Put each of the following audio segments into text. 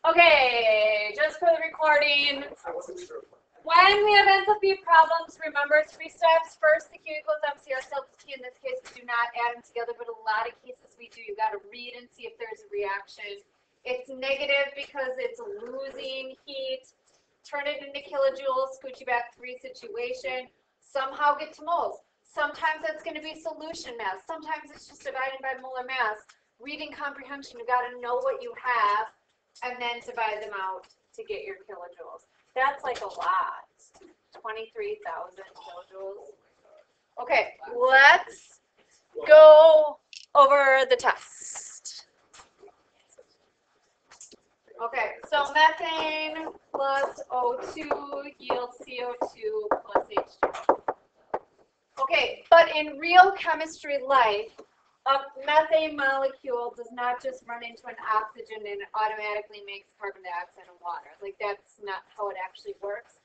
Okay, just for the recording. When we have enthalpy problems, remember 3 steps. First, the Q equals MC, our T. In this case, we do not add them together, but a lot of cases we do. You got to read and see if there's a reaction. It's negative because it's losing heat. Turn it into kilojoules, scoot you back 3 situation. Somehow get to moles. Sometimes that's going to be solution mass. Sometimes it's just dividing by molar mass. Reading comprehension, you got to know what you have and then divide them out to get your kilojoules. That's like a lot. 23,000 kilojoules. Okay, let's go over the test. Okay, so methane plus O2 yields CO2 plus H2O. Okay, but in real chemistry life, a methane molecule does not just run into an oxygen and it automatically makes carbon dioxide and water. Like, that's not how it actually works.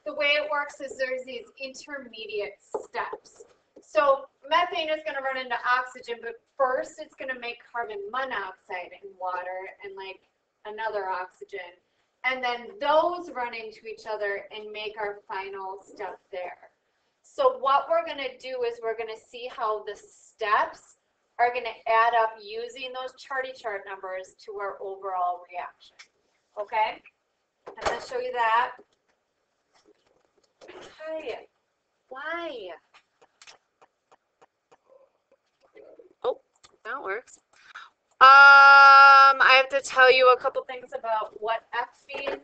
The way it works is there's these intermediate steps. So methane is going to run into oxygen, but first it's going to make carbon monoxide and water and like another oxygen. And then those run into each other and make our final step there. So what we're going to do is we're going to see how the steps are going to add up using those charty chart numbers to our overall reaction. Okay? I'm going to show you that. Hi. Why? Oh, that works. I have to tell you a couple things about what F means.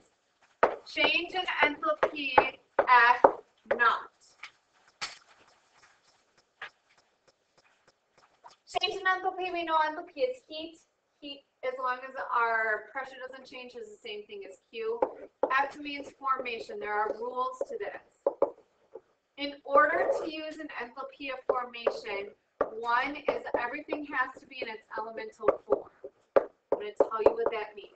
Change in enthalpy F naught. Change in enthalpy, we know enthalpy is heat. Heat, as long as our pressure doesn't change, is the same thing as Q. F means formation. There are rules to this. In order to use an enthalpy of formation, one is everything has to be in its elemental form. I'm going to tell you what that means.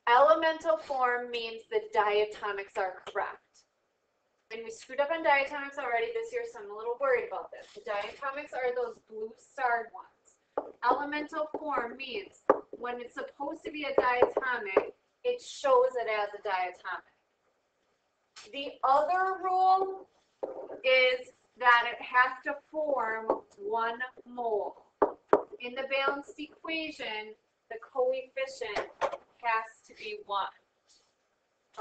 Elemental form means the diatomics are correct. And we screwed up on diatomics already this year, so I'm a little worried about this. The diatomics are those blue starred ones. Elemental form means when it's supposed to be a diatomic, it shows it as a diatomic. The other rule is that it has to form 1 mole. In the balanced equation, the coefficient has to be 1.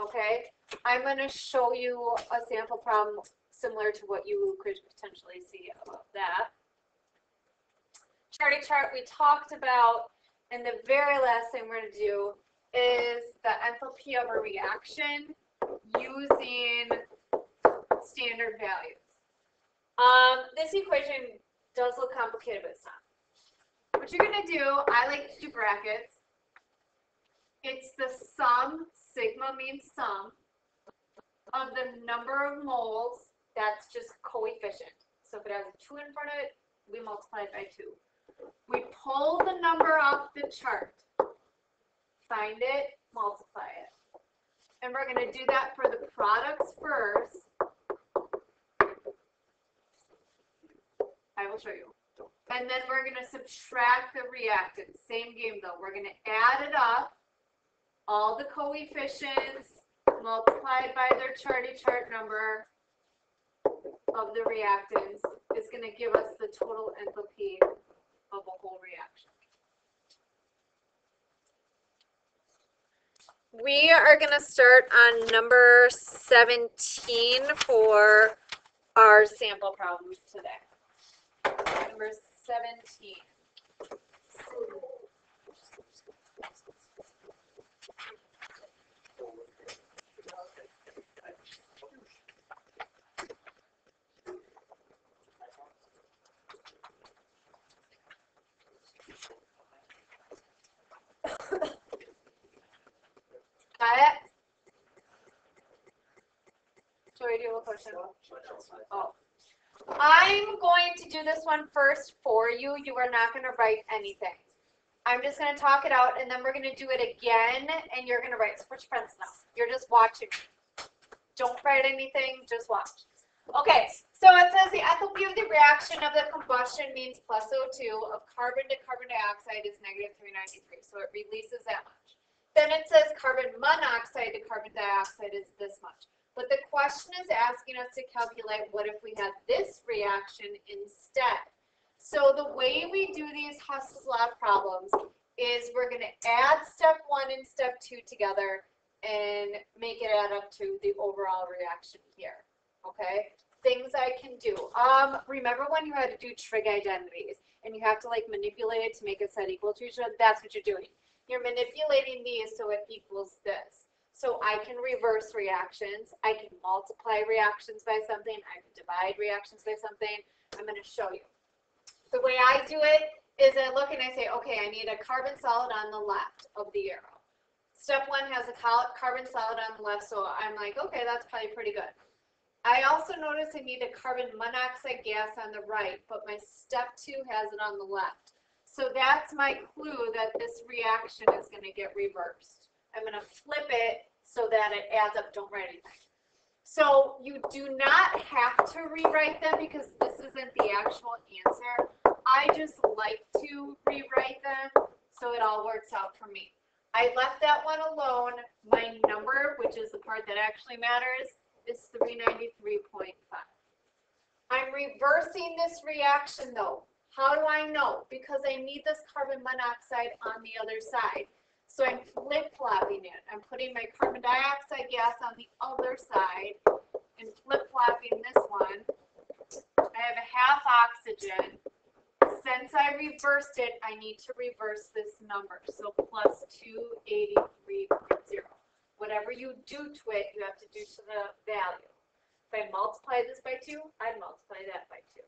Okay? I'm going to show you a sample problem similar to what you could potentially see about that. Charty chart we talked about, and the very last thing we're going to do is the enthalpy of a reaction using standard values. This equation does look complicated, but it's not. What you're going to do, I like to do brackets. It's the sum, sigma means sum, of the number of moles, that's just coefficient. So if it has a 2 in front of it, we multiply it by 2. We pull the number off the chart, find it, multiply it. And we're going to do that for the products first. I will show you. And then we're going to subtract the reactants. Same game though. We're going to add it up, all the coefficients, multiplied by their charty chart number of the reactants is going to give us the total enthalpy of a whole reaction. We are going to start on number 17 for our sample problems today. Number 17. Got it? Joey, do you have a question? Oh. I'm going to do this one first for you. You are not going to write anything. I'm just going to talk it out, and then we're going to do it again, and you're going to write. So put your pens now. You're just watching. Don't write anything. Just watch. Okay, So it says the enthalpy of the reaction of the combustion means plus O2 of carbon to carbon dioxide is negative 393. So it releases that much. Then it says carbon monoxide to carbon dioxide is this much. But the question is asking us to calculate what if we had this reaction instead. So the way we do these Huss's law problems is we're going to add step 1 and step 2 together and make it add up to the overall reaction here. Okay? Things I can do. Remember when you had to do trig identities and you have to like manipulate it to make it set equal to each other? That's what you're doing. You're manipulating these so it equals this. So I can reverse reactions. I can multiply reactions by something. I can divide reactions by something. I'm going to show you. The way I do it is I look and I say, okay, I need a carbon solid on the left of the arrow. Step 1 has a carbon solid on the left, so I'm like, okay, that's probably pretty good. I also notice I need a carbon monoxide gas on the right, but my step 2 has it on the left. So that's my clue that this reaction is going to get reversed. I'm going to flip it so that it adds up. Don't write anything. So you do not have to rewrite them because this isn't the actual answer. I just like to rewrite them so it all works out for me. I left that one alone. My number, which is the part that actually matters, is 393.5. I'm reversing this reaction though. How do I know? Because I need this carbon monoxide on the other side. So I'm flip-flopping it. I'm putting my carbon dioxide gas on the other side and flip-flopping this one. I have a half oxygen. Since I reversed it, I need to reverse this number. So plus 283.0. Whatever you do to it, you have to do to the value. If I multiply this by 2, I'd multiply that by 2.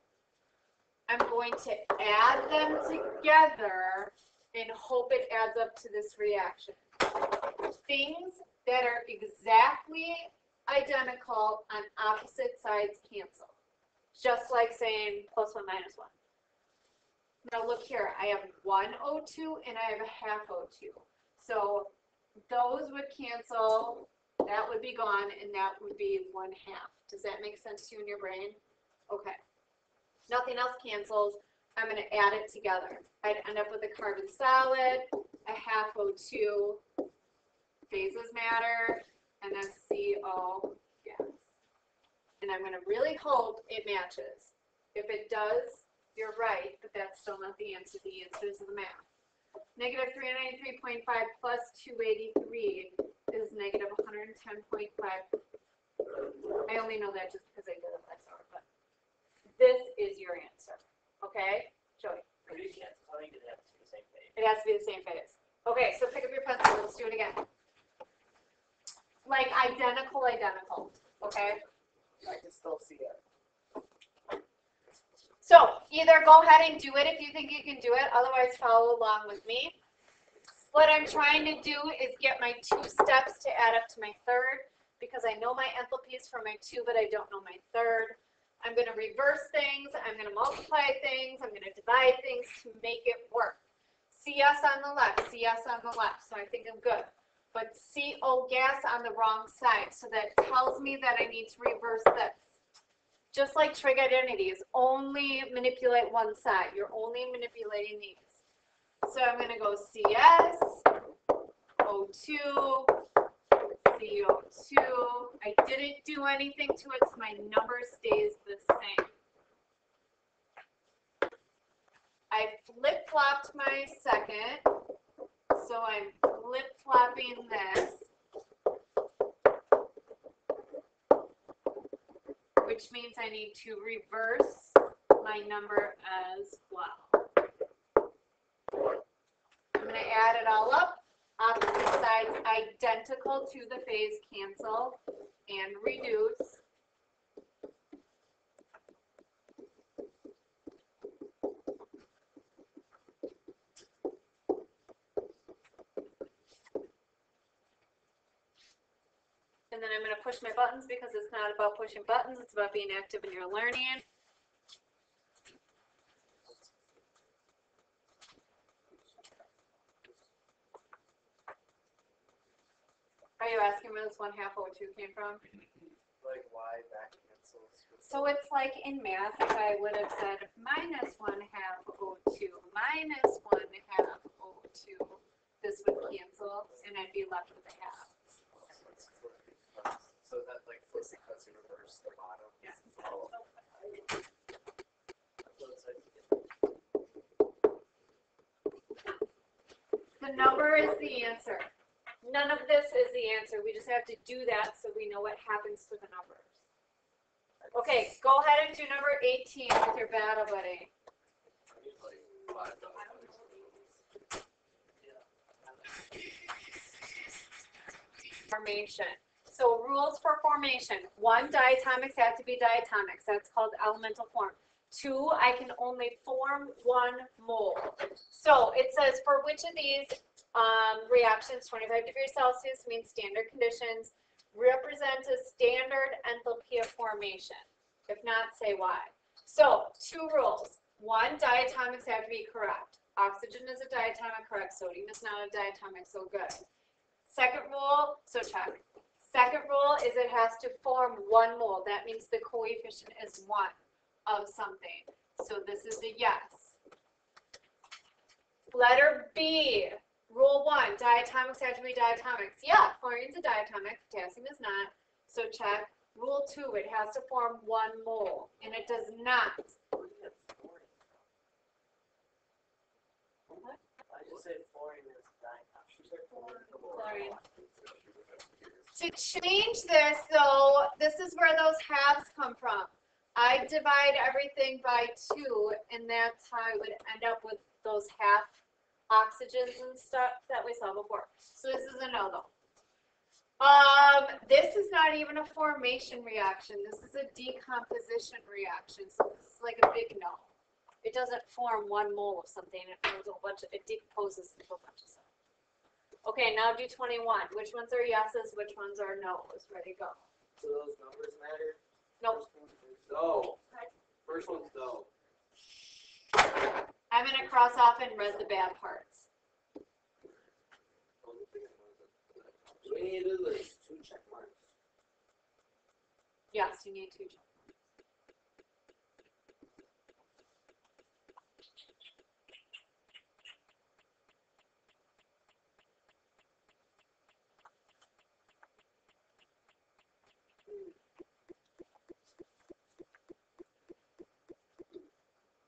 I'm going to add them together and hope it adds up to this reaction. Things that are exactly identical on opposite sides cancel. Just like saying plus 1 minus 1. Now look here, I have 1 O2 and I have a half O2. So those would cancel, that would be gone, and that would be 1/2. Does that make sense to you in your brain? Okay. Nothing else cancels. I'm going to add it together. I'd end up with a carbon solid, a half O2, phases matter, and a CO gas. And I'm going to really hope it matches. If it does, you're right, but that's still not the answer. The answer is the math. Negative 393.5 plus 283 is negative 110.5. I only know that just because I did it last hour, but this is your answer. Okay? Joey. You can't tell you it has to be the same phase. It has to be the same phase. Okay, so pick up your pencil. Let's do it again. Like identical. Okay? I can still see it. So either go ahead and do it if you think you can do it, otherwise follow along with me. What I'm trying to do is get my 2 steps to add up to my third, because I know my enthalpies for my 2, but I don't know my third. I'm going to reverse things, I'm going to multiply things, I'm going to divide things to make it work. CS on the left, CS on the left, so I think I'm good. But CO gas on the wrong side, so that tells me that I need to reverse this. Just like trig identities, only manipulate one side. You're only manipulating these. So I'm going to go CS, O2, CO2. I didn't do anything to it, so my number stays the same. I flip-flopped my second, so I'm flip-flopping this, which means I need to reverse my number as well. I'm going to add it all up. Opposite sides identical to the phase cancel and reduce. And then I'm going to push my buttons because it's not about pushing buttons, it's about being active in your learning. Are you asking where this 1/2 O2 came from? Like why that cancels? So it's like in math, if I would have said minus 1/2 O2 minus 1/2 O2, this would cancel, and I'd be left with a half. So that like flips because you reverse the bottom. Yeah. Oh. The number is the answer. None of this is the answer. We just have to do that so we know what happens to the numbers. Okay, go ahead and do number 18 with your battle buddy. Formation. So rules for formation. 1, diatomics have to be diatomics. That's called elemental form. 2, I can only form 1 mole. So it says for which of these reactions 25 degrees Celsius means standard conditions, represent a standard enthalpy of formation. If not, say why. So 2 rules. 1, diatomics have to be correct. Oxygen is a diatomic, correct. Sodium is not a diatomic, so good. Second rule, so check. Second rule is it has to form 1 mole. That means the coefficient is 1 of something. So this is a yes. Letter B, rule 1, diatomics have to be diatomics. Yeah, fluorine's a diatomic, potassium is not. So check. Rule 2, it has to form 1 mole, and it does not. I just said fluorine is Fluorine. To change this, though, this is where those halves come from. I divide everything by 2, and that's how I would end up with those half oxygens and stuff that we saw before. So this is a no, though. This is not even a formation reaction. This is a decomposition reaction. So this is like a big no. It doesn't form 1 mole of something. It forms a bunch of, it decomposes into a bunch of stuff. Okay, now do 21. Which ones are yeses? Which ones are no's? Ready, go. So those numbers matter? Nope. No. First one's no. I'm going to cross off and read the bad parts. Do we need to do this 2 check marks? Yes, you need 2 check marks.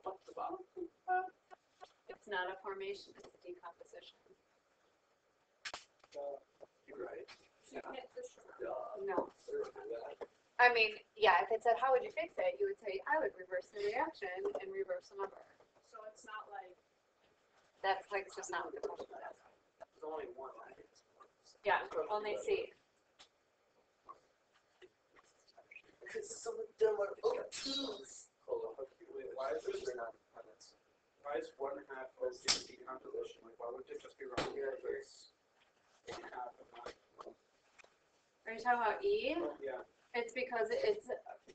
What's the bottom? It's not a formation, it's a decomposition. You're right. No. I mean, yeah, if it said, how would you fix it? You would say, I would reverse the reaction and reverse the number. So it's not like, That's like just not what the question is. There's only one line. Yeah, only C. Because some of them are O2s. Hold on. Wait, why is this not dependence? Why is 1/2 of the decomposition? Like, why would it just be wrong here if it's 1/2 of not? Are you talking about E? Yeah. It's because it's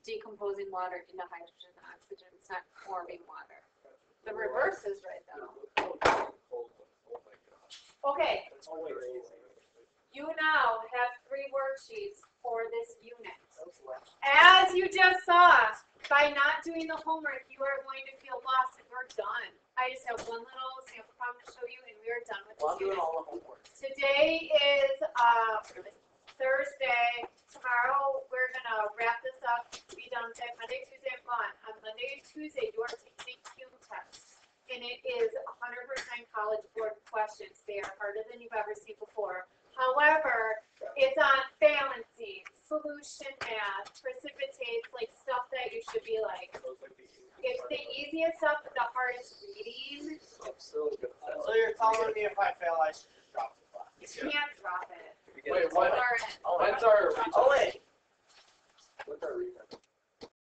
decomposing water into hydrogen and oxygen. It's not forming water. The reverse is right though. Okay, Oh, wait. you now have 3 worksheets for this unit. As you just saw, by not doing the homework, you are going to feel lost and we're done. I just have one little sample problem to show you and we are done with Well, I'm this doing unit. all the homework. Today is Thursday. Tomorrow we're gonna wrap this up. Be done with it Monday, Tuesday, and fun. On Monday and Tuesday, you are taking a Q test, and it is 100% College Board questions. They are harder than you've ever seen before. However, it's on balancing, solution math, precipitates, like stuff that you should be like. It's the easiest stuff, but the hardest reading. I'm still good. so you're telling me if I fail, I should just drop the class. You can't drop it. Wait, what? Learn it. When's our Oh, wait. What's our retest?